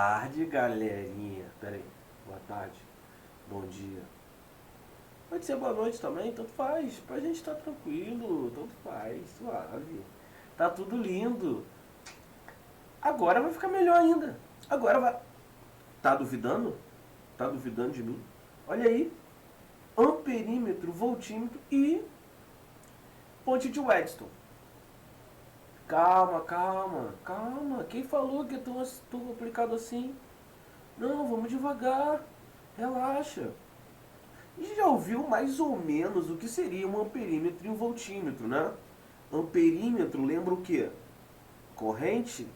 tarde, galerinha. Pera aí. Boa tarde. Bom dia. Pode ser boa noite também, tanto faz. Pra gente estar tranquilo, tanto faz, suave. Tá tudo lindo. Agora vai ficar melhor ainda. Agora vai. Tá duvidando? Tá duvidando de mim? Olha aí. Amperímetro, voltímetro e ponte de Wheatstone. Calma, calma, calma. Quem falou que é tão complicado assim? Não, vamos devagar. Relaxa. E já ouviu mais ou menos o que seria um amperímetro e um voltímetro, né? Amperímetro lembra o quê? Corrente?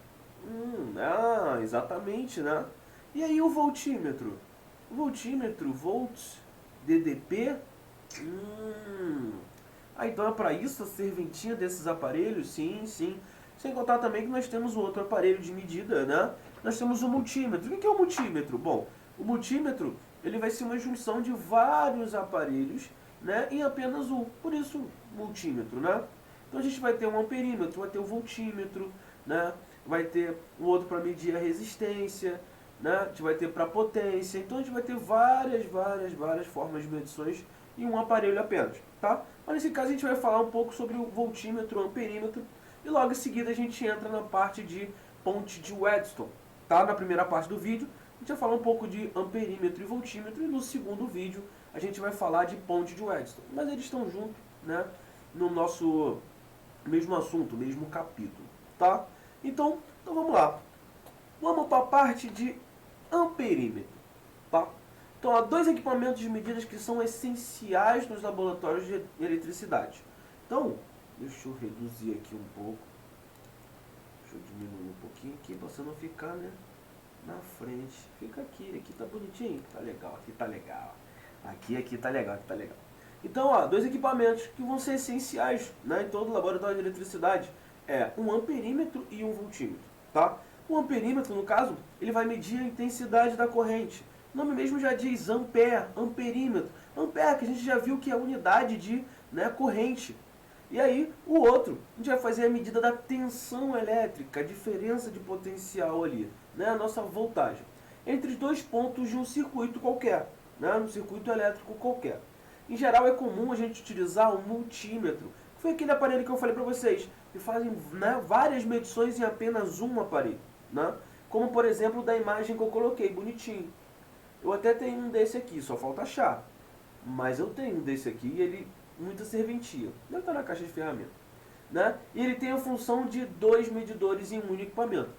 Exatamente, né? E aí o voltímetro? O voltímetro, volts, DDP? Então é para isso a serventia desses aparelhos? Sim, sim. Sem contar também que nós temos um outro aparelho de medida, né? Nós temos o multímetro. O que é o multímetro? Bom, o multímetro ele vai ser uma junção de vários aparelhos, né, em apenas um. Por isso, multímetro, né? Então a gente vai ter um amperímetro, vai ter um voltímetro, né? Vai ter um outro para medir a resistência, né? A gente vai ter para potência. Então a gente vai ter várias formas de medições em um aparelho apenas, tá? Mas nesse caso a gente vai falar um pouco sobre o voltímetro, o amperímetro, e logo em seguida a gente entra na parte de ponte de Wheatstone, tá? Na primeira parte do vídeo a gente vai falar um pouco de amperímetro e voltímetro, e no segundo vídeo a gente vai falar de ponte de Wheatstone. Mas eles estão juntos, né, no nosso mesmo assunto, mesmo capítulo, tá? Então vamos lá. Vamos para a parte de amperímetro, tá? Então há dois equipamentos de medidas que são essenciais nos laboratórios de eletricidade. Então, deixa eu reduzir aqui um pouco. Deixa eu diminuir um pouquinho aqui para você não ficar, né, na frente. Fica aqui tá bonitinho, tá legal, aqui tá legal. Aqui tá legal, aqui tá legal. Então, ó, dois equipamentos que vão ser essenciais, né, em todo laboratório de eletricidade. É um amperímetro e um voltímetro, tá? O amperímetro, no caso, ele vai medir a intensidade da corrente. O nome mesmo já diz ampere, amperímetro. Ampere, que a gente já viu que é a unidade de, né, corrente. E aí, o outro, a gente vai fazer a medida da tensão elétrica, a diferença de potencial ali, né, a nossa voltagem, entre os dois pontos de um circuito qualquer, né, um circuito elétrico qualquer. Em geral, é comum a gente utilizar o multímetro, que foi aquele aparelho que eu falei para vocês, que fazem, né, várias medições em apenas um aparelho, né, como, por exemplo, da imagem que eu coloquei, bonitinho. Eu até tenho um desse aqui, só falta achar. Mas eu tenho um desse aqui e ele muita serventia. Deve estar na caixa de ferramentas, né? E ele tem a função de dois medidores em um único equipamento.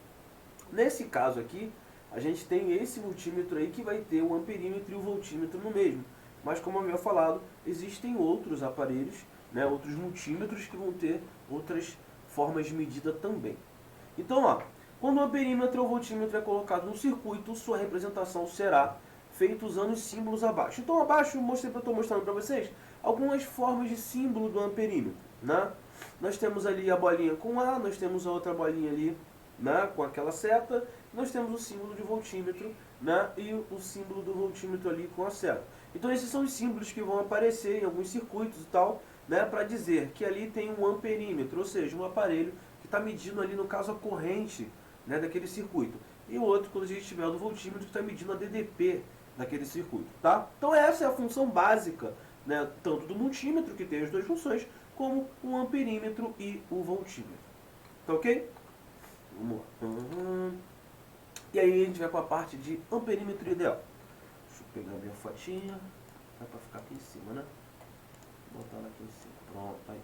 Nesse caso aqui, a gente tem esse multímetro aí que vai ter o amperímetro e o voltímetro no mesmo. Mas como eu havia falado, existem outros aparelhos, né, outros multímetros que vão ter outras formas de medida também. Então, ó, quando o amperímetro ou voltímetro é colocado no circuito, sua representação será feita usando os símbolos abaixo. Então, abaixo eu estou mostrando para vocês algumas formas de símbolo do amperímetro, né? Nós temos ali a bolinha com A, nós temos a outra bolinha ali, né, com aquela seta, nós temos o símbolo de voltímetro, né, e o símbolo do voltímetro ali com a seta. Então esses são os símbolos que vão aparecer em alguns circuitos e tal, né, para dizer que ali tem um amperímetro, ou seja, um aparelho que está medindo ali, no caso, a corrente, né, daquele circuito. E o outro, quando a gente tiver o do voltímetro, está medindo a DDP daquele circuito, tá? Então essa é a função básica, né, tanto do multímetro, que tem as duas funções, como o amperímetro e o voltímetro. Tá ok? Vamos lá. E aí a gente vai para a parte de amperímetro ideal. Deixa eu pegar a minha fotinha. Dá para ficar aqui em cima, né? Vou botar ela aqui em cima. Pronto, aí.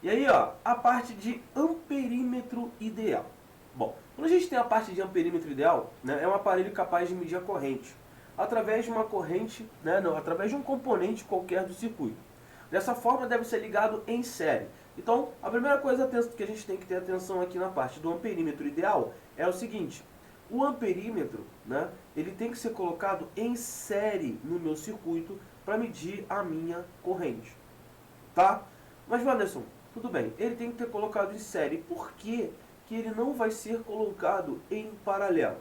E aí, ó, a parte de amperímetro ideal. Bom, quando a gente tem a parte de amperímetro ideal, né, é um aparelho capaz de medir a corrente através de uma corrente, né, não, através de um componente qualquer do circuito. Dessa forma, deve ser ligado em série. Então, a primeira coisa que a gente tem que ter atenção aqui na parte do amperímetro ideal é o seguinte: o amperímetro, né, ele tem que ser colocado em série no meu circuito para medir a minha corrente, tá? Mas, Wanderson, tudo bem, ele tem que ter colocado em série. Por que que ele não vai ser colocado em paralelo?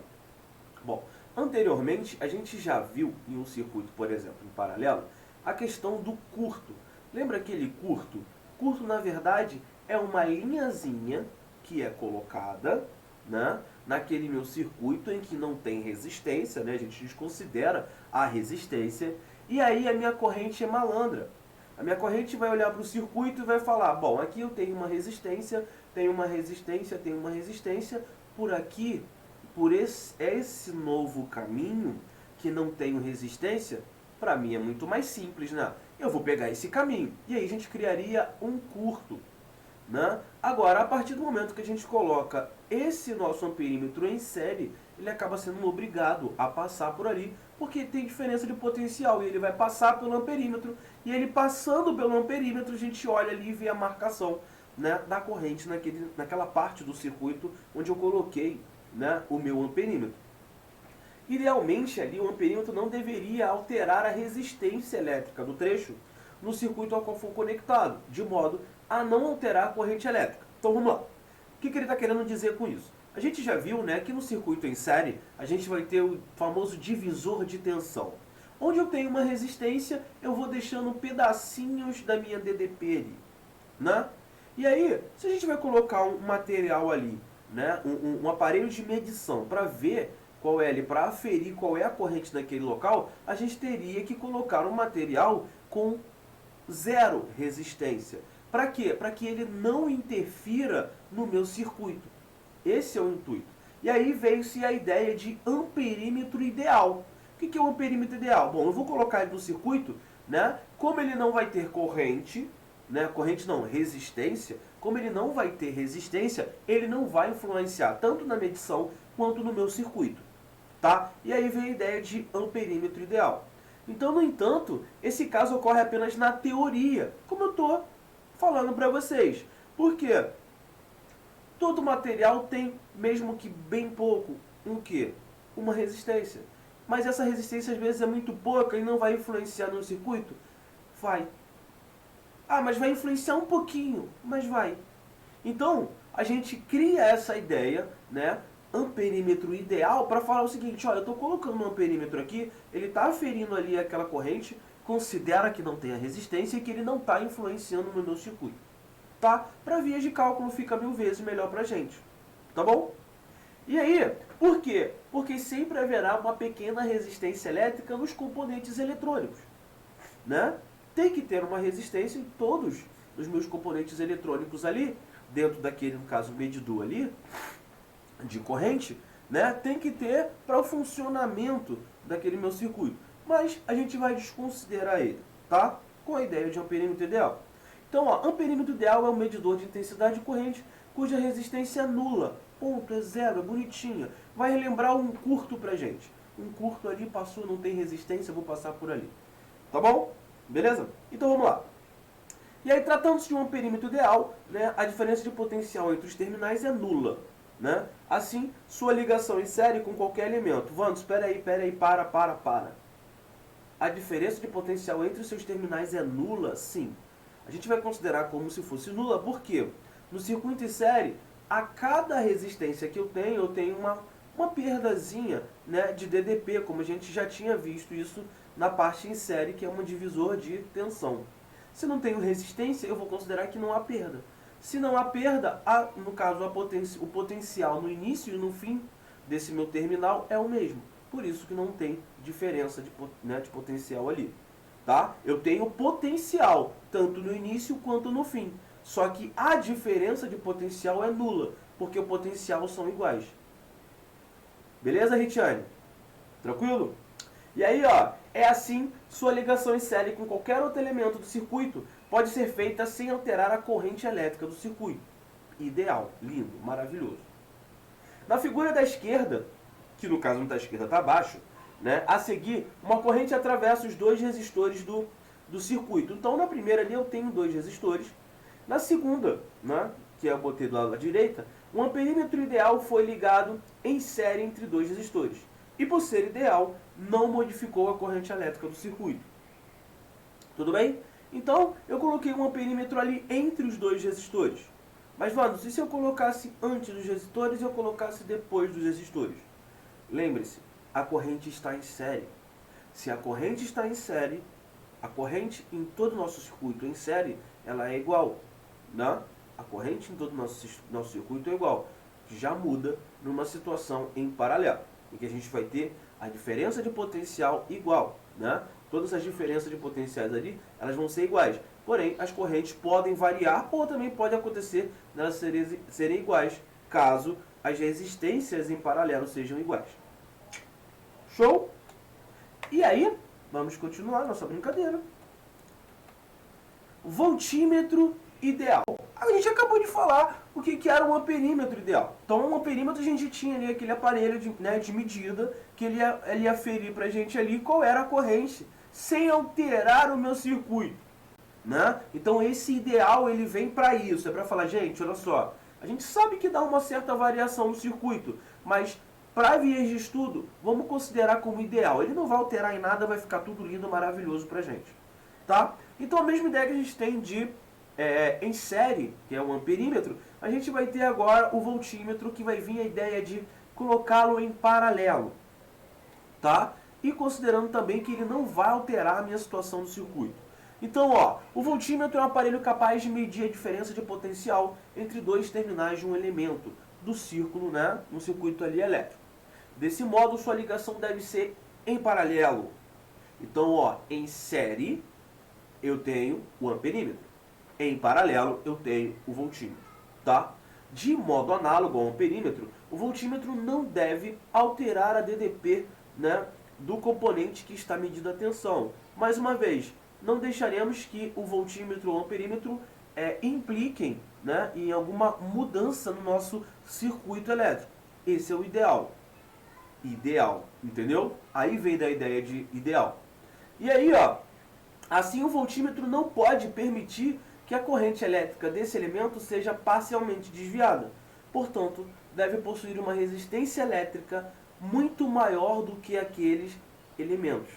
Bom, anteriormente a gente já viu em um circuito, por exemplo, em paralelo, a questão do curto. Lembra aquele curto? Curto, na verdade, é uma linhazinha que é colocada, né, naquele meu circuito em que não tem resistência, né? A gente desconsidera a resistência, e aí a minha corrente é malandra. A minha corrente vai olhar para o circuito e vai falar, bom, aqui eu tenho uma resistência, tenho uma resistência, tenho uma resistência, por aqui, por esse novo caminho que não tenho resistência, para mim é muito mais simples, né? Eu vou pegar esse caminho, e aí a gente criaria um curto, né? Agora, a partir do momento que a gente coloca esse nosso amperímetro em série, ele acaba sendo obrigado a passar por ali, porque tem diferença de potencial, e ele vai passar pelo amperímetro, e ele passando pelo amperímetro, a gente olha ali e vê a marcação, né, da corrente naquela parte do circuito onde eu coloquei, né, o meu amperímetro. Idealmente, ali, o amperímetro não deveria alterar a resistência elétrica do trecho no circuito ao qual for conectado, de modo a não alterar a corrente elétrica. Então vamos lá. O que ele está querendo dizer com isso? A gente já viu, né, que no circuito em série a gente vai ter o famoso divisor de tensão. Onde eu tenho uma resistência, eu vou deixando pedacinhos da minha DDP ali, né? E aí, se a gente vai colocar um material ali, né, um aparelho de medição para ver qual é ali, para aferir qual é a corrente naquele local, a gente teria que colocar um material com zero resistência. Para quê? Para que ele não interfira no meu circuito. Esse é o intuito. E aí veio-se a ideia de amperímetro ideal. O que é o amperímetro ideal? Bom, eu vou colocar ele no circuito, né? Como ele não vai ter corrente, né? Corrente não, resistência. Como ele não vai ter resistência, ele não vai influenciar tanto na medição quanto no meu circuito. Tá? E aí vem a ideia de amperímetro ideal. Então, no entanto, esse caso ocorre apenas na teoria, como eu estou falando para vocês. Por quê? Todo material tem, mesmo que bem pouco, um quê? Uma resistência. Mas essa resistência às vezes é muito pouca e não vai influenciar no circuito? Vai. Ah, mas vai influenciar um pouquinho, mas vai. Então, a gente cria essa ideia, né, amperímetro ideal, para falar o seguinte, olha, eu estou colocando um amperímetro aqui, ele está aferindo ali aquela corrente, considera que não tem a resistência e que ele não está influenciando no meu circuito. Tá? Para vias de cálculo fica 1000 vezes melhor para a gente. Tá bom? E aí, por quê? Porque sempre haverá uma pequena resistência elétrica nos componentes eletrônicos, né? Tem que ter uma resistência em todos os meus componentes eletrônicos ali, dentro daquele, no caso, medidor ali, de corrente, né? Tem que ter para o funcionamento daquele meu circuito. Mas a gente vai desconsiderar ele, tá? Com a ideia de amperímetro ideal. Então, ó, amperímetro ideal é um medidor de intensidade de corrente cuja resistência é nula. Ponto, é zero, é bonitinha. Vai relembrar um curto pra gente. Um curto ali passou, não tem resistência, eu vou passar por ali. Tá bom? Beleza? Então vamos lá. E aí, tratando-se de um amperímetro ideal, né, a diferença de potencial entre os terminais é nula. Né? Assim, sua ligação em série com qualquer elemento. Vamos, espera aí, para. A diferença de potencial entre os seus terminais é nula? Sim. A gente vai considerar como se fosse nula, porque no circuito em série, a cada resistência que eu tenho uma perdazinha, né, de DDP, como a gente já tinha visto isso na parte em série, que é um divisor de tensão. Se não tenho resistência, eu vou considerar que não há perda. Se não há perda, no caso, o potencial no início e no fim desse meu terminal é o mesmo. Por isso que não tem diferença de potencial ali. Tá? Eu tenho potencial, tanto no início quanto no fim. Só que a diferença de potencial é nula, porque o potencial são iguais. Beleza, Ritiane? Tranquilo? E aí, ó, é assim, sua ligação em série com qualquer outro elemento do circuito pode ser feita sem alterar a corrente elétrica do circuito. Ideal, lindo, maravilhoso. Na figura da esquerda, que no caso não está à esquerda, está abaixo, né? A seguir, uma corrente atravessa os dois resistores do circuito. Então, na primeira ali eu tenho dois resistores. Na segunda, né, que eu botei do lado da direita, um amperímetro ideal foi ligado em série entre dois resistores. E por ser ideal, não modificou a corrente elétrica do circuito. Tudo bem? Então, eu coloquei um amperímetro ali entre os dois resistores. Mas, vamos, e se eu colocasse antes dos resistores e eu colocasse depois dos resistores? Lembre-se, a corrente está em série. Se a corrente está em série, a corrente em todo o nosso circuito em série, ela é igual. Né? A corrente em todo o nosso circuito é igual. já muda numa situação em paralelo, em que a gente vai ter a diferença de potencial igual, né? Todas as diferenças de potenciais ali, elas vão ser iguais. Porém, as correntes podem variar ou também pode acontecer delas serem iguais, caso as resistências em paralelo sejam iguais. Show? E aí, vamos continuar nossa brincadeira. Voltímetro ideal. A gente acabou de falar o que era um amperímetro ideal. Então, um amperímetro a gente tinha ali aquele aparelho de medida que ele ia aferir para a gente ali qual era a corrente, sem alterar o meu circuito. Né? Então, esse ideal ele vem para isso. É para falar, gente, olha só, a gente sabe que dá uma certa variação no circuito, mas para viés de estudo, vamos considerar como ideal. Ele não vai alterar em nada, vai ficar tudo lindo, maravilhoso para a gente. Tá? Então, a mesma ideia que a gente tem de em série, que é o amperímetro, a gente vai ter agora o voltímetro, que vai vir a ideia de colocá-lo em paralelo, tá? E considerando também que ele não vai alterar a minha situação do circuito. Então, ó, o voltímetro é um aparelho capaz de medir a diferença de potencial entre dois terminais de um elemento do círculo, né, no circuito ali elétrico. Desse modo, sua ligação deve ser em paralelo. Então, ó, em série, eu tenho o amperímetro. Em paralelo, eu tenho o voltímetro, tá? De modo análogo ao amperímetro, o voltímetro não deve alterar a DDP, né, do componente que está medindo a tensão. Mais uma vez, não deixaremos que o voltímetro ou o amperímetro impliquem, né, em alguma mudança no nosso circuito elétrico. Esse é o ideal. Ideal, entendeu? Aí vem da ideia de ideal. E aí, ó, assim o voltímetro não pode permitir que a corrente elétrica desse elemento seja parcialmente desviada. Portanto, deve possuir uma resistência elétrica muito maior do que aqueles elementos.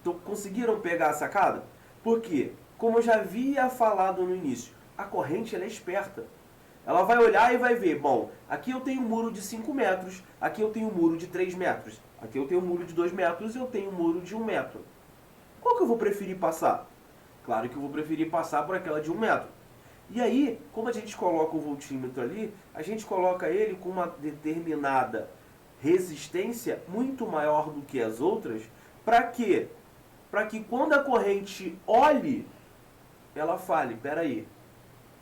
Então, conseguiram pegar a sacada? Porque, como eu já havia falado no início, a corrente ela é esperta. Ela vai olhar e vai ver, bom, aqui eu tenho um muro de 5 metros, aqui eu tenho um muro de 3 metros, aqui eu tenho um muro de 2 metros e eu tenho um muro de 1 metro. Qual que eu vou preferir passar? Claro que eu vou preferir passar por aquela de 1 metro. E aí, como a gente coloca o voltímetro ali, a gente coloca ele com uma determinada resistência muito maior do que as outras. Para quê? Para que quando a corrente olhe, ela fale, peraí,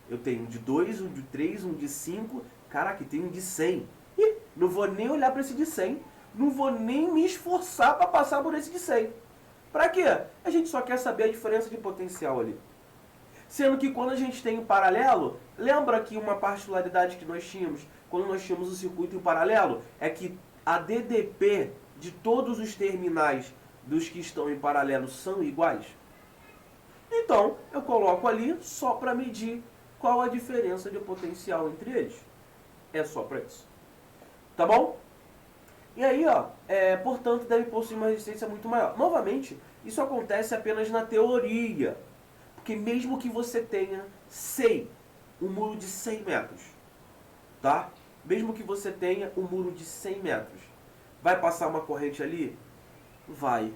eu tenho um de 2, um de 3, um de 5, caraca, tem um de 100. Ih, não vou nem olhar para esse de 100, não vou nem me esforçar para passar por esse de 100. Para quê? A gente só quer saber a diferença de potencial ali. Sendo que quando a gente tem o paralelo, lembra que uma particularidade que nós tínhamos, quando nós tínhamos o circuito em paralelo, é que a DDP de todos os terminais dos que estão em paralelo são iguais? Então, eu coloco ali só para medir qual a diferença de potencial entre eles. É só para isso. Tá bom? E aí, ó, portanto, deve possuir uma resistência muito maior. Novamente, isso acontece apenas na teoria. Porque mesmo que você tenha, um muro de 100 metros, tá? Mesmo que você tenha um muro de 100 metros, vai passar uma corrente ali? Vai.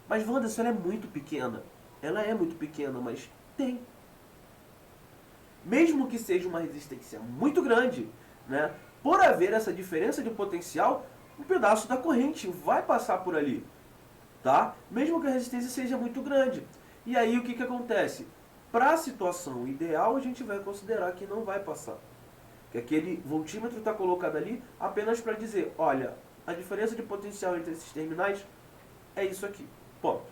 Mas, Wanderson, ela é muito pequena. Ela é muito pequena, mas tem. Mesmo que seja uma resistência muito grande, né? Por haver essa diferença de potencial, um pedaço da corrente vai passar por ali, tá? Mesmo que a resistência seja muito grande. E aí o que acontece? Para a situação ideal, a gente vai considerar que não vai passar. Que aquele voltímetro está colocado ali apenas para dizer, olha, a diferença de potencial entre esses terminais é isso aqui, ponto.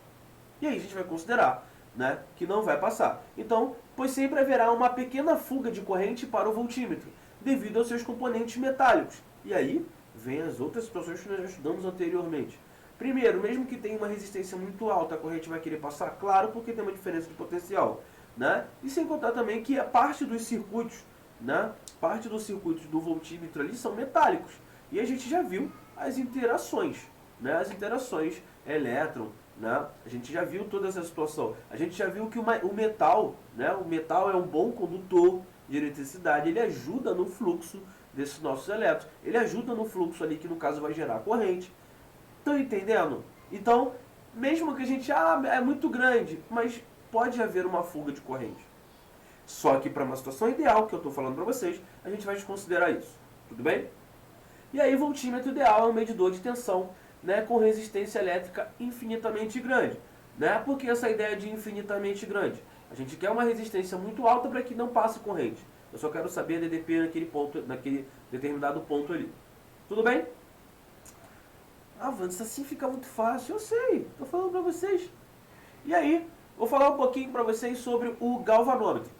E aí a gente vai considerar, né, que não vai passar. Então, pois sempre haverá uma pequena fuga de corrente para o voltímetro, devido aos seus componentes metálicos. E aí vem as outras situações que nós já estudamos anteriormente. Primeiro, mesmo que tenha uma resistência muito alta, a corrente vai querer passar? Claro, porque tem uma diferença de potencial, né? E sem contar também que a parte dos circuitos, né, parte dos circuitos do voltímetro ali são metálicos. E a gente já viu as interações, né, as interações elétron, né? A gente já viu toda essa situação. A gente já viu que o metal, né, o metal é um bom condutor de eletricidade, ele ajuda no fluxo desses nossos elétrons. Ele ajuda no fluxo ali, que no caso vai gerar corrente. Estão entendendo? Então, mesmo que a gente, é muito grande, mas pode haver uma fuga de corrente. Só que para uma situação ideal, que eu estou falando para vocês, a gente vai desconsiderar isso. Tudo bem? E aí, voltímetro ideal é um medidor de tensão, né, com resistência elétrica infinitamente grande. Né? Por que essa ideia de infinitamente grande? A gente quer uma resistência muito alta para que não passe corrente. Eu só quero saber a DDP naquele determinado ponto ali. Tudo bem? Ah, Wanda, assim fica muito fácil. Eu sei, estou falando para vocês. E aí, vou falar um pouquinho para vocês sobre o galvanômetro.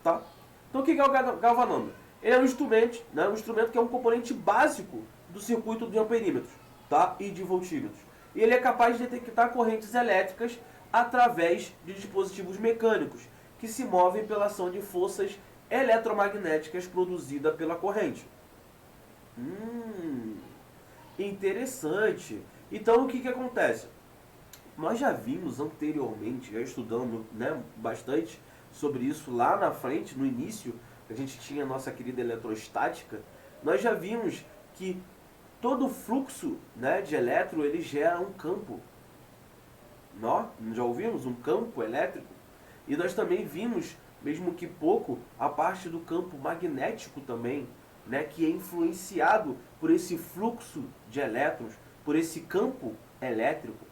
Tá? Então, o que é o galvanômetro? Ele é um instrumento, né, um instrumento que é um componente básico do circuito de amperímetros, tá, e de voltímetros. E ele é capaz de detectar correntes elétricas através de dispositivos mecânicos que se movem pela ação de forças eletromagnéticas produzidas pela corrente. Interessante. Então, o que acontece? Nós já vimos anteriormente, já estudando, né, bastante sobre isso lá na frente, no início, a gente tinha a nossa querida eletrostática, nós já vimos que todo fluxo, né, de elétron, ele gera um campo. Nós já ouvimos um campo elétrico? E nós também vimos, mesmo que pouco, a parte do campo magnético também, né, que é influenciado por esse fluxo de elétrons, por esse campo elétrico.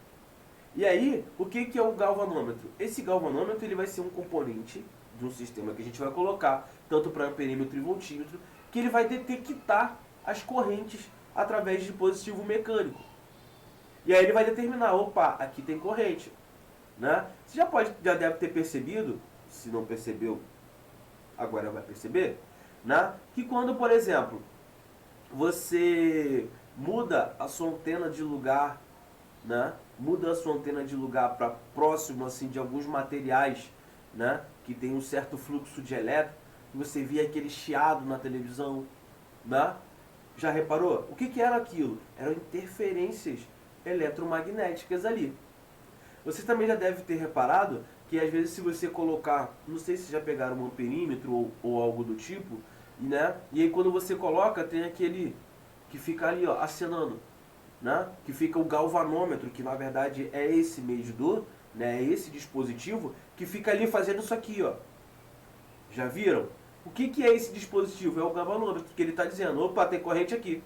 E aí, o que é o galvanômetro? Esse galvanômetro ele vai ser um componente de um sistema que a gente vai colocar, tanto para amperímetro e voltímetro, que ele vai detectar as correntes através de dispositivo mecânico. E aí ele vai determinar, opa, aqui tem corrente. Né? Você já deve ter percebido, se não percebeu, agora vai perceber, né? Que quando, por exemplo, você muda a sua antena de lugar, né? Muda a sua antena de lugar para próximo assim, de alguns materiais, né? Que tem um certo fluxo de elétron, você via aquele chiado na televisão, né? Já reparou? O que era aquilo? Eram interferências eletromagnéticas ali. Você também já deve ter reparado que às vezes se você colocar, não sei se já pegaram um amperímetro ou algo do tipo, né? E aí quando você coloca tem aquele que fica ali, ó, acenando, né? Que fica o galvanômetro, que na verdade é esse medidor, né? É esse dispositivo que fica ali fazendo isso aqui, ó. Já viram? O que é esse dispositivo? É o galvanômetro, que ele está dizendo, opa, tem corrente aqui.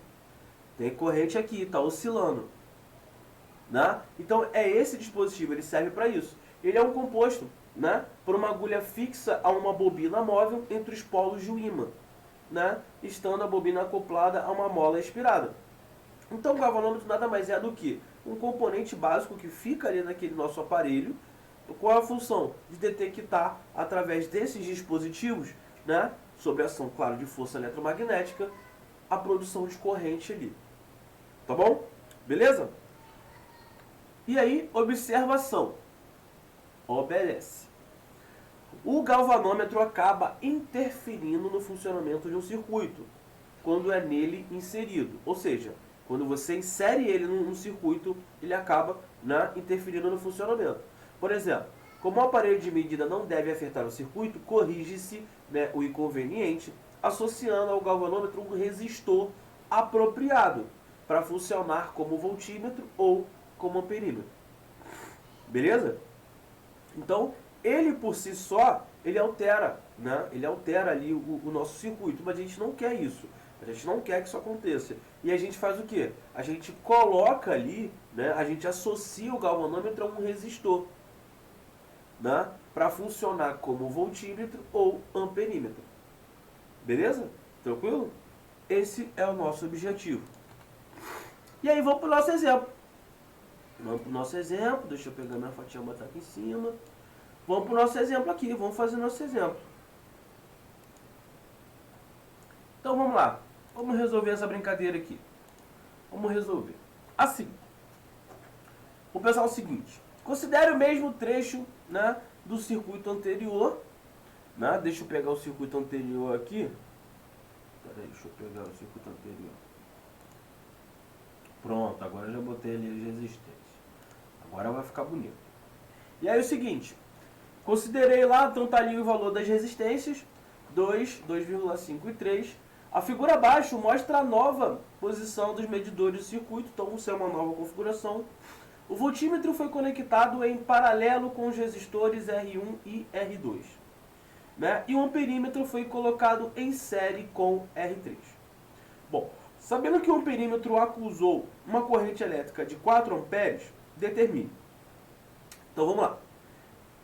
Tem corrente aqui, está oscilando. Né? Então é esse dispositivo, ele serve para isso. Ele é um composto, né, por uma agulha fixa a uma bobina móvel entre os polos de um ímã, né, estando a bobina acoplada a uma mola expirada. Então o galvanômetro nada mais é do que um componente básico que fica ali naquele nosso aparelho, com a função de detectar através desses dispositivos, né, sob a ação, claro, de força eletromagnética, a produção de corrente ali. Tá bom? Beleza? E aí, observação. Obedece. O galvanômetro acaba interferindo no funcionamento de um circuito, quando é nele inserido. Ou seja, quando você insere ele num circuito, ele acaba, né, interferindo no funcionamento. Por exemplo, como o aparelho de medida não deve afetar o circuito, corrige-se, né, o inconveniente, associando ao galvanômetro um resistor apropriado para funcionar como voltímetro ou como amperímetro. Beleza? Então, ele por si só, ele altera, né? Ele altera ali o nosso circuito, mas a gente não quer isso. A gente não quer que isso aconteça. E a gente faz o quê? A gente coloca ali, né? A gente associa o galvanômetro a um resistor, né? Para funcionar como voltímetro ou amperímetro. Beleza? Tranquilo? Esse é o nosso objetivo. E aí vamos para o nosso exemplo. Vamos para o nosso exemplo. Deixa eu pegar minha fatia e botar aqui em cima. Vamos para o nosso exemplo aqui. Vamos fazer nosso exemplo. Então vamos lá. Vamos resolver essa brincadeira aqui. Vamos resolver. Assim. Vou pensar o seguinte. Considere o mesmo trecho, né, do circuito anterior. Né? Deixa eu pegar o circuito anterior aqui. Peraí, deixa eu pegar o circuito anterior. Pronto, agora eu já botei ali as resistências. Agora vai ficar bonito. E aí é o seguinte. Considerei lá, então tá ali o valor das resistências. 2, 2,5 e 3. A figura abaixo mostra a nova posição dos medidores do circuito. Então isso é uma nova configuração. O voltímetro foi conectado em paralelo com os resistores R1 e R2. né? E o amperímetro foi colocado em série com R3. Bom, sabendo que o amperímetro acusou uma corrente elétrica de 4 amperes, determine. Então vamos lá.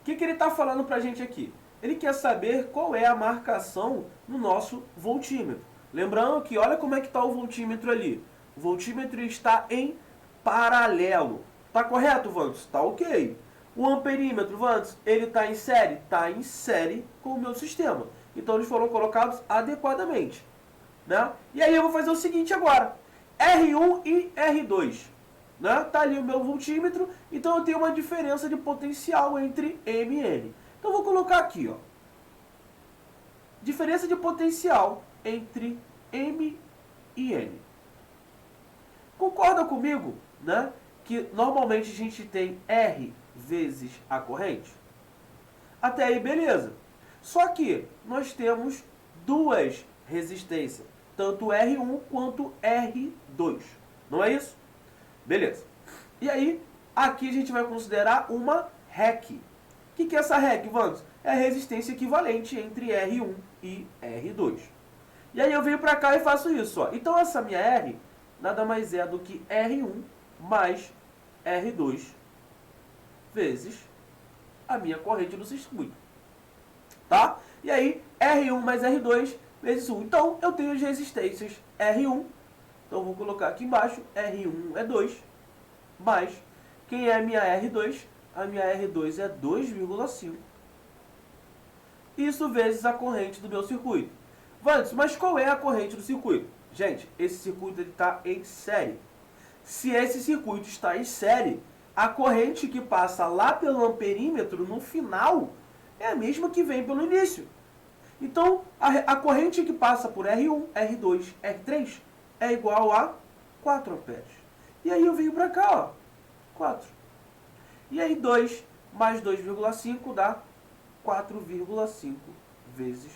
O que ele está falando para a gente aqui? Ele quer saber qual é a marcação no nosso voltímetro. Lembrando que olha como é que está o voltímetro ali. O voltímetro está em paralelo. Tá correto, Vantos? Tá ok. O amperímetro, Vantos, ele está em série? Está em série com o meu sistema. Então eles foram colocados adequadamente, né? E aí eu vou fazer o seguinte agora. R1 e R2. Né? Tá ali o meu voltímetro, então eu tenho uma diferença de potencial entre M e N. Então eu vou colocar aqui, ó. Diferença de potencial entre M e N. Concorda comigo, né? Que normalmente a gente tem R vezes a corrente? Até aí, beleza. Só que nós temos duas resistências, tanto R1 quanto R2. Não é isso? Beleza. E aí, aqui a gente vai considerar uma REC. O que é essa REC, Vantos? É a resistência equivalente entre R1 e R2. E aí eu venho para cá e faço isso, ó. Então essa minha R nada mais é do que R1 mais R2 vezes a minha corrente do circuito. Tá? E aí, R1 mais R2 vezes 1. Então, eu tenho as resistências R1. Então, eu vou colocar aqui embaixo. R1 é 2. Mais, quem é a minha R2? A minha R2 é 2,5. Isso vezes a corrente do meu circuito. Vantos, mas qual é a corrente do circuito? Gente, esse circuito está em série. Se esse circuito está em série, a corrente que passa lá pelo amperímetro no final é a mesma que vem pelo início. Então, a corrente que passa por R1, R2, R3 é igual a 4 amperes. E aí eu venho para cá, ó, 4. E aí 2 mais 2,5 dá 4,5 vezes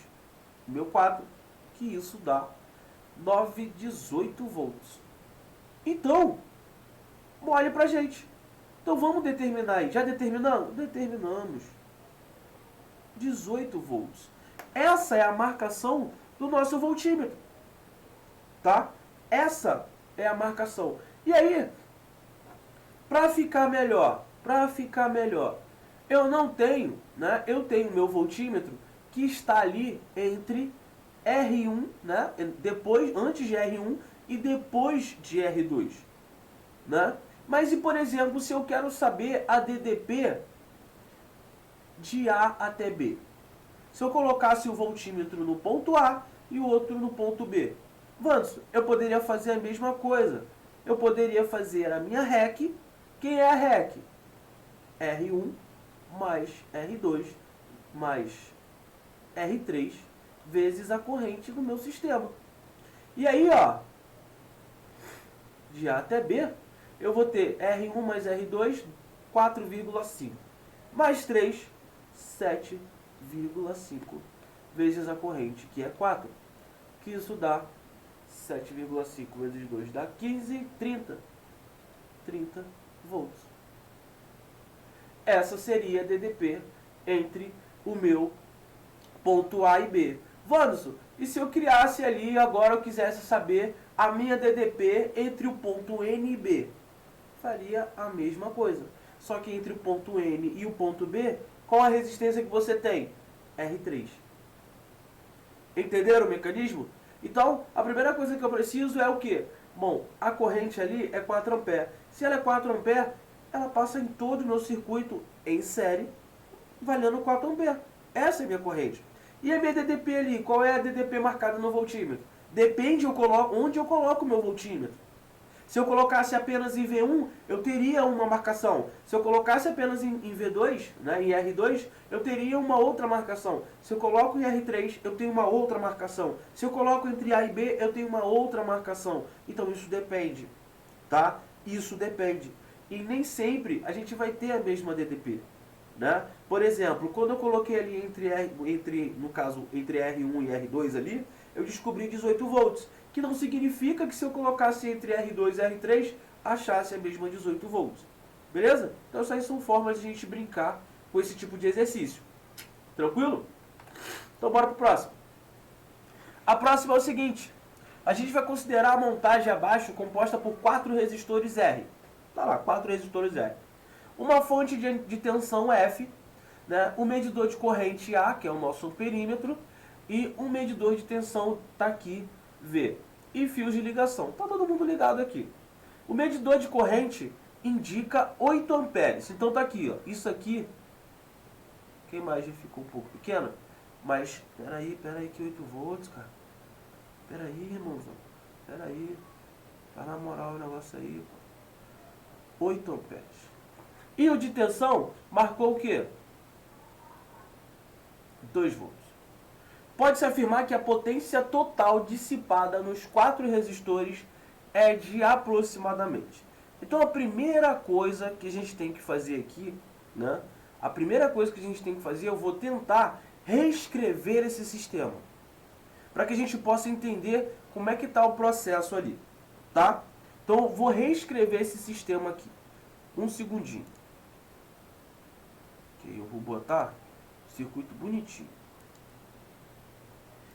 meu 4, que isso dá 918 volts. Então, olhe pra gente. Então vamos determinar aí. Já determinamos? Determinamos. 18 volts. Essa é a marcação do nosso voltímetro. Tá? Essa é a marcação. E aí, para ficar melhor, eu não tenho, né? Eu tenho meu voltímetro que está ali entre R1, né? Depois, antes de R1 e depois de R2, né? Mas e por exemplo, se eu quero saber a DDP de A até B? Se eu colocasse o voltímetro no ponto A e o outro no ponto B, Vantos, eu poderia fazer a mesma coisa. Eu poderia fazer a minha REC. Quem é a REC? R1 mais R2 mais R3 vezes a corrente do meu sistema. E aí, ó, de A até B, eu vou ter R1 mais R2, 4,5. Mais 3, 7,5 vezes a corrente, que é 4. Que isso dá 7,5 vezes 2 dá 15, 30. 30 volts. Essa seria a DDP entre o meu ponto A e B. Vanderson, e se eu criasse ali, agora eu quisesse saber a minha DDP entre o ponto N e B? Faria a mesma coisa. Só que entre o ponto N e o ponto B, qual a resistência que você tem? R3. Entenderam o mecanismo? Então, a primeira coisa que eu preciso é o quê? Bom, a corrente ali é 4 amperes. Se ela é 4 amperes, ela passa em todo o meu circuito em série, valendo 4 amperes. Essa é a minha corrente. E a minha DDP ali, qual é a DDP marcada no voltímetro? Depende onde eu coloco o meu voltímetro. Se eu colocasse apenas em V1, eu teria uma marcação. Se eu colocasse apenas em V2, né, em R2, eu teria uma outra marcação. Se eu coloco em R3, eu tenho uma outra marcação. Se eu coloco entre A e B, eu tenho uma outra marcação. Então isso depende, tá? Isso depende. E nem sempre a gente vai ter a mesma DDP, né? Por exemplo, quando eu coloquei ali no caso, entre R1 e R2 ali, eu descobri 18 volts. Que não significa que se eu colocasse entre R2 e R3, achasse a mesma 18 volts. Beleza? Então essas são formas de a gente brincar com esse tipo de exercício. Tranquilo? Então bora pro próximo. A próxima é o seguinte. A gente vai considerar a montagem abaixo composta por 4 resistores R. Tá lá, 4 resistores R. Uma fonte de tensão F, né? Um medidor de corrente A, que é o nosso amperímetro, e um medidor de tensão tá aqui, V. E fios de ligação. Tá todo mundo ligado aqui. O medidor de corrente indica 8 amperes. Então tá aqui, ó. Isso aqui, que a imagem ficou um pouco pequena, mas peraí que 8 volts, cara. Peraí, irmãozão. Peraí. Tá na moral o negócio aí, pô. 8 amperes. E o de tensão marcou o quê? 2 volts. Pode-se afirmar que a potência total dissipada nos 4 resistores é de aproximadamente. Então a primeira coisa que a gente tem que fazer aqui, né? A primeira coisa que a gente tem que fazer, eu vou tentar reescrever esse sistema, para que a gente possa entender como é que está o processo ali, tá? Então eu vou reescrever esse sistema aqui. Um segundinho. Ok, eu vou botar o circuito bonitinho.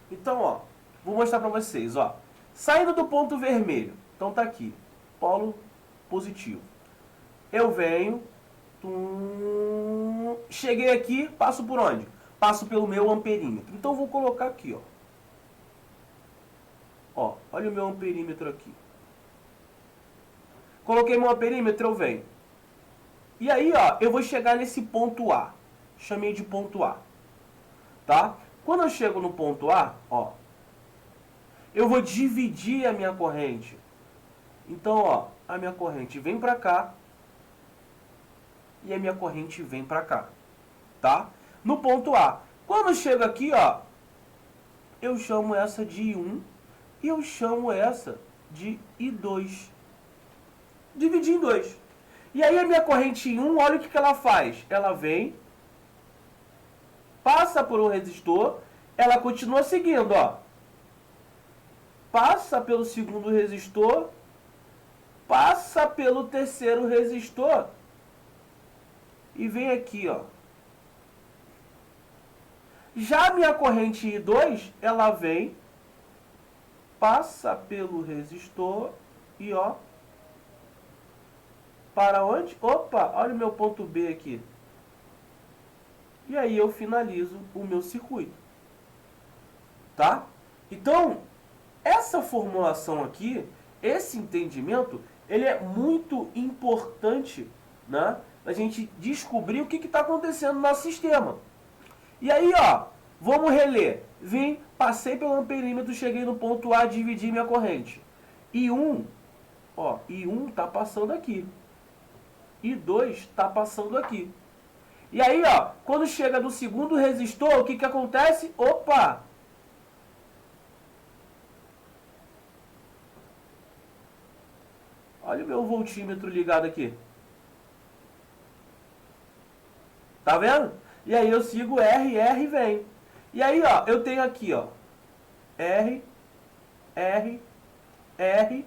Então, ó, vou mostrar para vocês, ó. Saindo do ponto vermelho, então tá aqui, polo positivo. Eu venho, cheguei aqui, passo por onde? Passo pelo meu amperímetro. Então vou colocar aqui, ó. Ó, olha o meu amperímetro aqui. Coloquei meu amperímetro, eu venho. E aí, ó, eu vou chegar nesse ponto A. Chamei de ponto A. Tá? Quando eu chego no ponto A, ó, eu vou dividir a minha corrente. Então, ó, a minha corrente vem pra cá e a minha corrente vem pra cá. Tá? No ponto A. Quando eu chego aqui, ó, eu chamo essa de I1 e eu chamo essa de I2. Dividi em 2. E aí a minha corrente I1, olha o que ela faz. Ela vem, passa por um resistor, ela continua seguindo, ó. Passa pelo segundo resistor, passa pelo terceiro resistor e vem aqui, ó. Já a minha corrente I2, ela vem, passa pelo resistor e, ó, para onde? Opa, olha o meu ponto B aqui. E aí eu finalizo o meu circuito. Tá? Então, essa formulação aqui, esse entendimento, ele é muito importante, né? A gente descobrir o que está acontecendo no nosso sistema. E aí, ó, vamos reler. Vim, passei pelo amperímetro, cheguei no ponto A, dividi minha corrente. I1, ó, I1 está passando aqui. I2 está passando aqui. E aí, ó, quando chega no segundo resistor, o que acontece? Opa! Olha o meu voltímetro ligado aqui. Tá vendo? E aí eu sigo R, R vem. E aí, ó, eu tenho aqui, ó, R, R, R,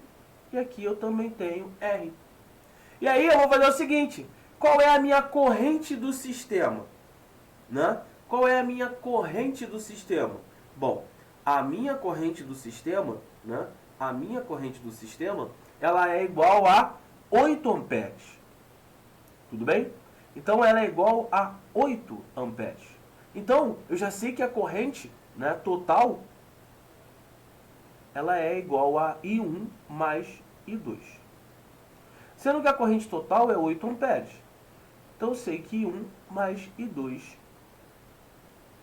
e aqui eu também tenho R. E aí eu vou fazer o seguinte, qual é a minha corrente do sistema? Né? Qual é a minha corrente do sistema? Bom, a minha corrente do sistema, né? A minha corrente do sistema, ela é igual a 8 amperes. Tudo bem? Então ela é igual a 8 amperes. Então, eu já sei que a corrente, né, total, ela é igual a I1 mais I2. Sendo que a corrente total é 8 amperes. Então eu sei que I1 mais I2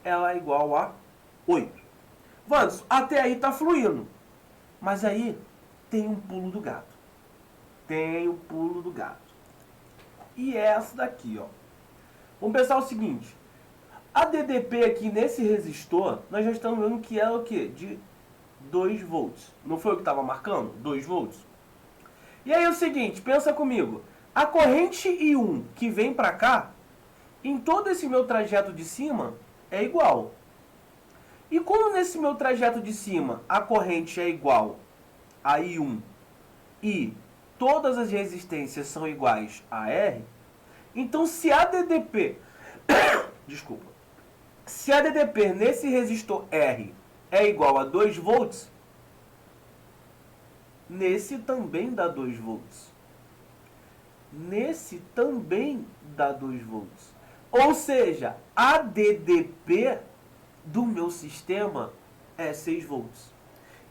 ela é igual a 8. Vandes, até aí está fluindo. Mas aí tem um pulo do gato. Tem um pulo do gato. E é essa daqui, ó. Vamos pensar o seguinte. A DDP aqui nesse resistor, nós já estamos vendo que ela é o quê? De 2 volts. Não foi o que estava marcando? 2 volts. E aí é o seguinte, pensa comigo. A corrente I1 que vem para cá, em todo esse meu trajeto de cima, é igual. E como nesse meu trajeto de cima a corrente é igual a I1 e todas as resistências são iguais a R, então se a DDP, desculpa, Se a DDP nesse resistor R é igual a 2 volts, nesse também dá 2 volts. Nesse também dá 2 volts. Ou seja, a DDP do meu sistema é 6 volts.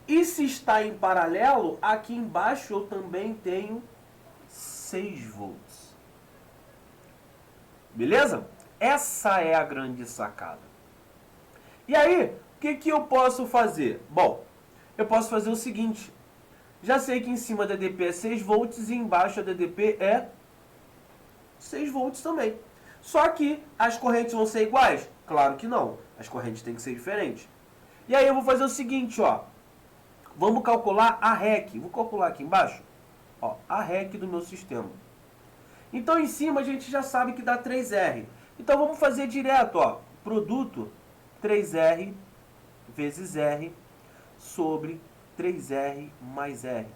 E se está em paralelo, aqui embaixo eu também tenho 6 volts. Beleza? Essa é a grande sacada. E aí, o que eu posso fazer? Bom, eu posso fazer o seguinte. Já sei que em cima a DDP é 6 volts e embaixo a DDP é 6 volts também. Só que as correntes vão ser iguais? Claro que não. As correntes têm que ser diferentes. E aí eu vou fazer o seguinte, ó. Vamos calcular a REC. Vou calcular aqui embaixo. Ó, a REC do meu sistema. Então em cima a gente já sabe que dá 3R. Então vamos fazer direto, ó. Produto 3R vezes R sobre 3R mais R.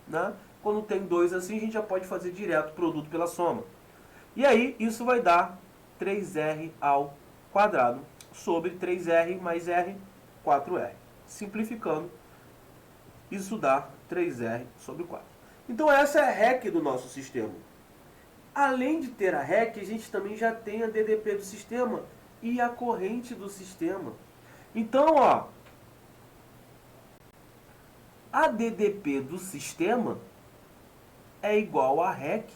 Né? Quando tem 2 assim, a gente já pode fazer direto produto pela soma. E aí isso vai dar 3R ao quadrado sobre 3R mais R, 4R. Simplificando, isso dá 3R sobre 4. Então essa é a REC do nosso sistema. Além de ter a REC, a gente também já tem a DDP do sistema e a corrente do sistema. Então, ó, a DDP do sistema é igual a REC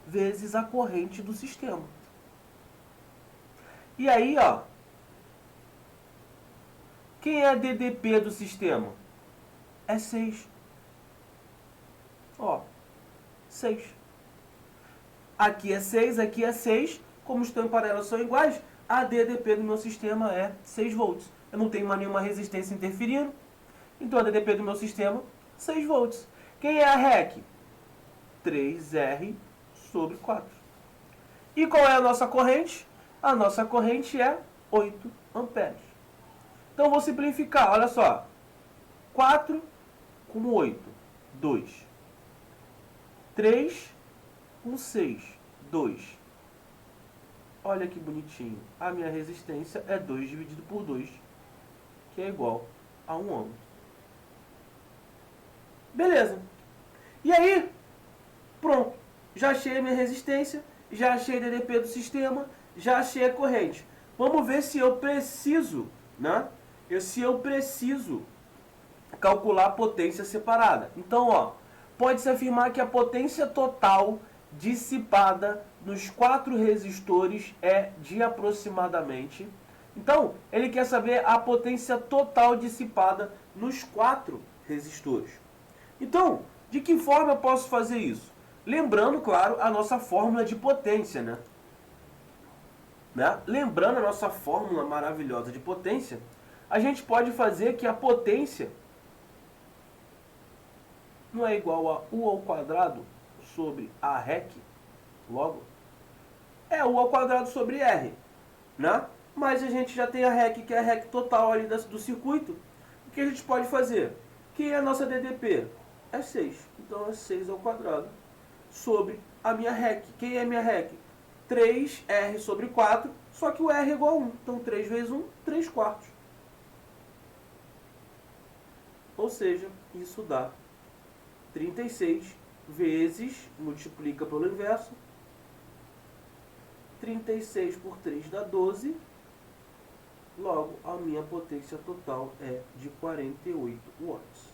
vezes a corrente do sistema. E aí, ó, quem é a DDP do sistema? É 6. Ó, 6. Aqui é 6, aqui é 6. Como estão em paralelo, são iguais. A DDP do meu sistema é 6 volts. Eu não tenho mais nenhuma resistência interferindo. Então a DDP do meu sistema, 6 volts. Quem é a REC? 3R sobre 4. E qual é a nossa corrente? A nossa corrente é 8 amperes. Então eu vou simplificar, olha só. 4 com 8, 2. 3 com 6, 2. Olha que bonitinho. A minha resistência é 2 dividido por 2, que é igual a 1 ohm. Beleza. E aí, pronto. Já achei a minha resistência, já achei a DDP do sistema, já achei a corrente. Vamos ver se eu preciso, né? Se eu preciso calcular a potência separada. Então, ó, pode-se afirmar que a potência total dissipada nos 4 resistores é de aproximadamente. Então, ele quer saber a potência total dissipada nos 4 resistores. Então, de que forma eu posso fazer isso? Lembrando, claro, a nossa fórmula de potência, né? Lembrando a nossa fórmula maravilhosa de potência, a gente pode fazer que a potência não é igual a U ao quadrado sobre a REC, logo, é U ao quadrado sobre R, né? Mas a gente já tem a REC, que é a REC total ali do circuito. O que a gente pode fazer? Quem é a nossa DDP? É 6. Então é 6 ao quadrado sobre a minha REC. Quem é a minha REC? 3R sobre 4, só que o R é igual a 1. Então 3 vezes 1, 3 quartos. Ou seja, isso dá 36 vezes, multiplica pelo inverso, 36 por 3 dá 12, logo a minha potência total é de 48 watts.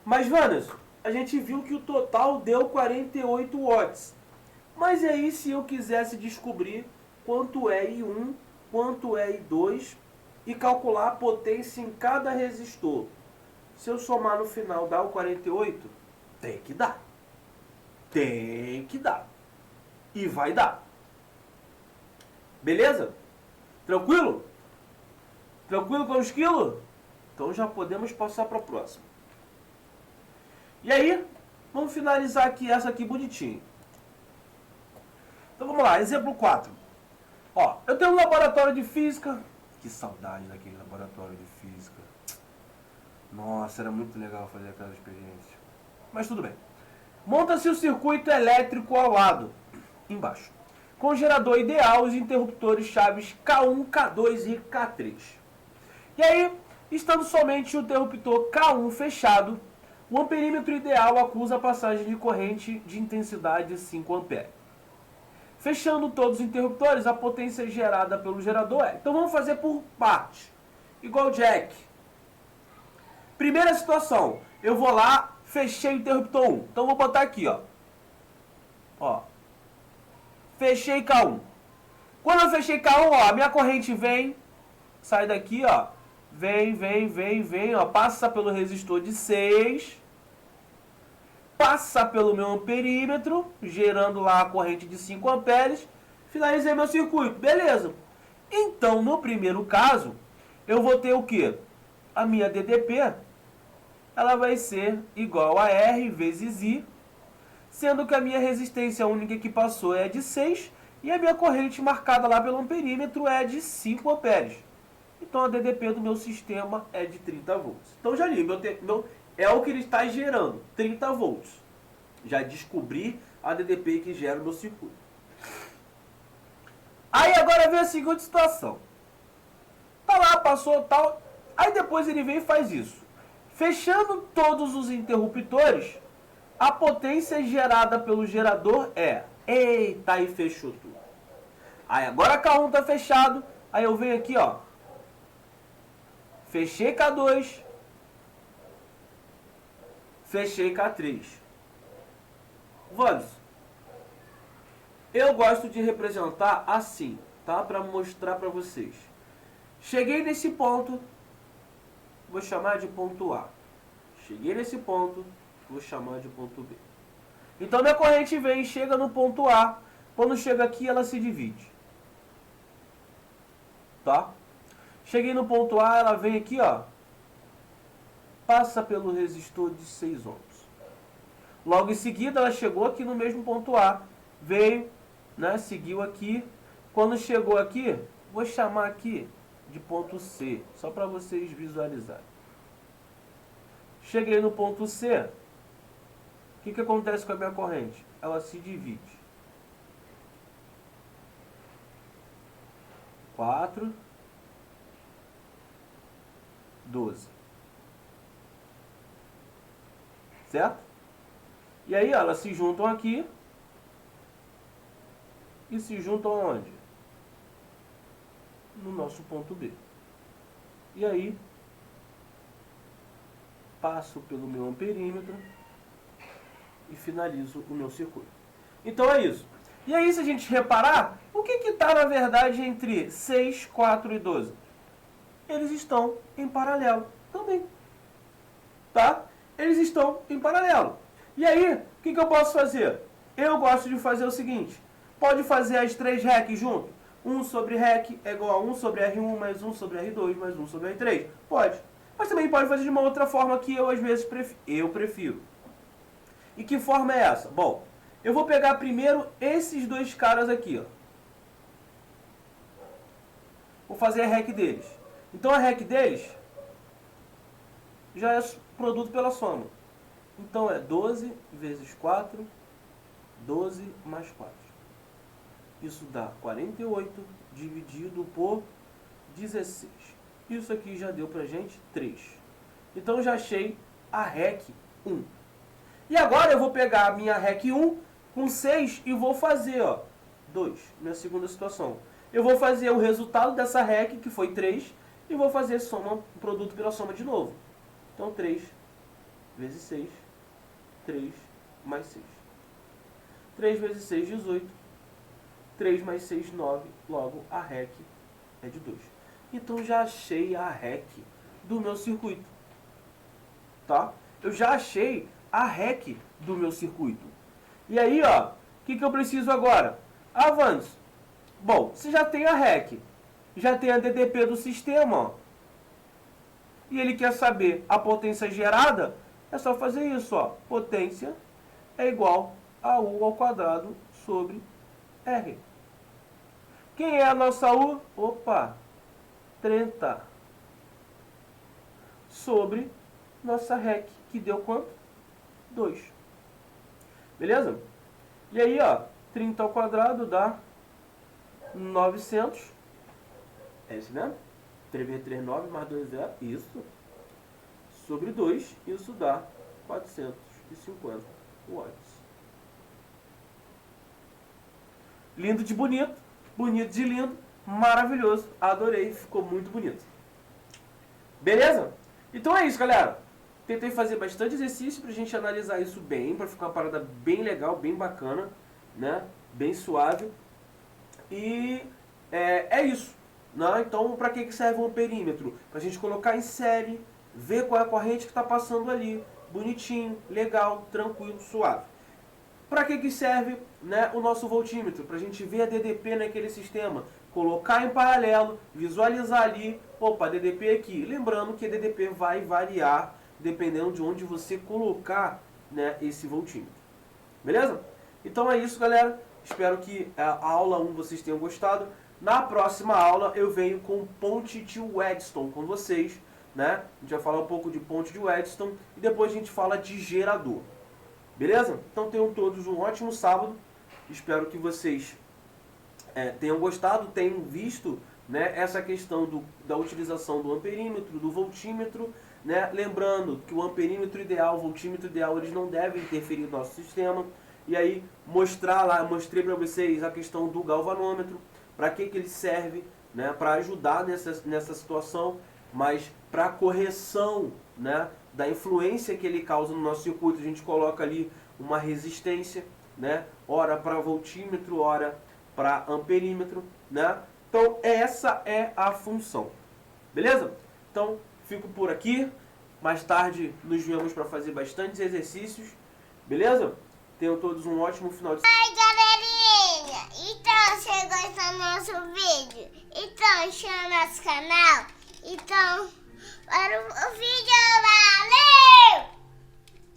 Mas, Vanessa, a gente viu que o total deu 48 watts. Mas e aí se eu quisesse descobrir quanto é I1, quanto é I2 e calcular a potência em cada resistor? Se eu somar no final dá o 48? Tem que dar. Tem que dar. E vai dar. Beleza? Tranquilo? Tranquilo com os quilos? Então já podemos passar para a próxima. E aí, vamos finalizar aqui essa aqui bonitinho. Então vamos lá, exemplo 4. Ó, eu tenho um laboratório de física. Que saudade daquele laboratório de física. Nossa, era muito legal fazer aquela experiência. Mas tudo bem. Monta-se o circuito elétrico ao lado, embaixo. com gerador ideal os interruptores chaves K1, K2 e K3. E aí, estando somente o interruptor K1 fechado, o amperímetro ideal acusa a passagem de corrente de intensidade 5 A. Fechando todos os interruptores, a potência gerada pelo gerador é... Então vamos fazer por parte. Igual jack. Primeira situação, eu vou lá, fechei o interruptor 1. Então vou botar aqui, ó. Fechei K1. Quando eu fechei K1, ó, a minha corrente vem, sai daqui, ó. Vem, ó, passa pelo resistor de 6, passa pelo meu amperímetro, gerando lá a corrente de 5 amperes, finalizei meu circuito, beleza. Então, no primeiro caso, eu vou ter o quê? A minha DDP, ela vai ser igual a R vezes I, sendo que a minha resistência única que passou é de 6 e a minha corrente marcada lá pelo amperímetro é de 5 amperes. Então a DDP do meu sistema é de 30 volts. Então já li, é o que ele está gerando, 30 volts. Já descobri a DDP que gera o meu circuito. Aí agora vem a seguinte situação. Tá lá, passou tal. Aí depois ele vem e faz isso. Fechando todos os interruptores, a potência gerada pelo gerador é... Eita, aí fechou tudo. Aí agora K1 está fechado. Aí eu venho aqui, ó. Fechei K2. Fechei K3. Vamos. Eu gosto de representar assim, tá? Para mostrar para vocês. Cheguei nesse ponto, vou chamar de ponto A. Cheguei nesse ponto, vou chamar de ponto B. Então minha corrente vem e chega no ponto A. Quando chega aqui, ela se divide. Tá? Cheguei no ponto A, ela vem aqui, ó. Passa pelo resistor de 6 ohms. Logo em seguida, ela chegou aqui no mesmo ponto A. Veio, né? Seguiu aqui. Quando chegou aqui, vou chamar aqui de ponto C, só para vocês visualizarem. Cheguei no ponto C. O que acontece com a minha corrente? Ela se divide. 4, 12. Certo? E aí, ó, elas se juntam aqui. E se juntam aonde? No nosso ponto B. E aí, passo pelo meu amperímetro e finalizo o meu circuito. Então é isso. E aí, se a gente reparar, o que está na verdade entre 6, 4 e 12? Eles estão em paralelo também. Tá? Eles estão em paralelo. E aí, o que eu posso fazer? Eu gosto de fazer o seguinte. Pode fazer as 3 REC junto. 1 sobre REC é igual a 1 sobre R1 mais 1 sobre R2 mais 1 sobre R3. Pode. Mas também pode fazer de uma outra forma que eu às vezes prefiro. E que forma é essa? Bom, eu vou pegar primeiro esses dois caras aqui, ó. Vou fazer a REC deles. Então a REC deles já é produto pela soma. Então é 12 vezes 4, 12 mais 4. Isso dá 48 dividido por 16. Isso aqui já deu pra gente 3. Então já achei a REC 1. E agora eu vou pegar a minha REC 1 com 6 e vou fazer, ó, 2, minha segunda situação. Eu vou fazer o resultado dessa REC, que foi 3, e vou fazer soma, produto pela soma de novo. Então 3 vezes 6, 3 mais 6. 3 vezes 6, 18. 3 mais 6, 9. Logo, a REC é de 2. Então já achei a REC do meu circuito. Tá? Eu já achei a REC do meu circuito. E aí, ó, o que eu preciso agora? Avance. Bom, você já tem a REC, já tem a DDP do sistema, ó. E ele quer saber a potência gerada, é só fazer isso, ó. Potência é igual a U ao quadrado sobre R. Quem é a nossa U? Opa, 30. Sobre nossa REC, que deu quanto? 2. Beleza? E aí, ó, 30 ao quadrado dá 900. É isso mesmo? 3 vezes 3, 9, mais 2, 0. Isso. Sobre 2, isso dá 450 watts. Lindo de bonito, bonito de lindo, maravilhoso. Adorei, ficou muito bonito. Beleza? Então é isso, galera. Tentei fazer bastante exercício pra gente analisar isso bem, pra ficar uma parada bem legal, bem bacana, né? Bem suave. E é isso. Né? Então, pra que serve um amperímetro? Pra gente colocar em série, ver qual é a corrente que está passando ali. Bonitinho, legal, tranquilo, suave. Para que serve, né, o nosso voltímetro? Para a gente ver a DDP naquele sistema. Colocar em paralelo, visualizar ali, opa, DDP aqui. Lembrando que a DDP vai variar dependendo de onde você colocar, né, esse voltímetro. Beleza? Então é isso, galera. Espero que a aula 1 vocês tenham gostado. Na próxima aula eu venho com ponte de Wheatstone com vocês, né? A gente vai falar um pouco de ponte de Wheatstone e depois a gente fala de gerador. Beleza? Então tenham todos um ótimo sábado. Espero que vocês tenham gostado, tenham visto, né, essa questão da utilização do amperímetro, do voltímetro, né? Lembrando que o amperímetro ideal, o voltímetro ideal, eles não devem interferir no nosso sistema. E aí mostrei para vocês a questão do galvanômetro, para que ele serve, né? Para ajudar nessa situação, mas para correção, né, da influência que ele causa no nosso circuito, a gente coloca ali uma resistência, né? Ora para voltímetro, ora para amperímetro, né? Então essa é a função. Beleza? Então fico por aqui. Mais tarde nos vemos para fazer bastantes exercícios. Beleza? Tenham todos um ótimo final de semana. Oi, galerinha! Então, você gostou do nosso vídeo? Então, inscreva no nosso canal. Então, para o vídeo.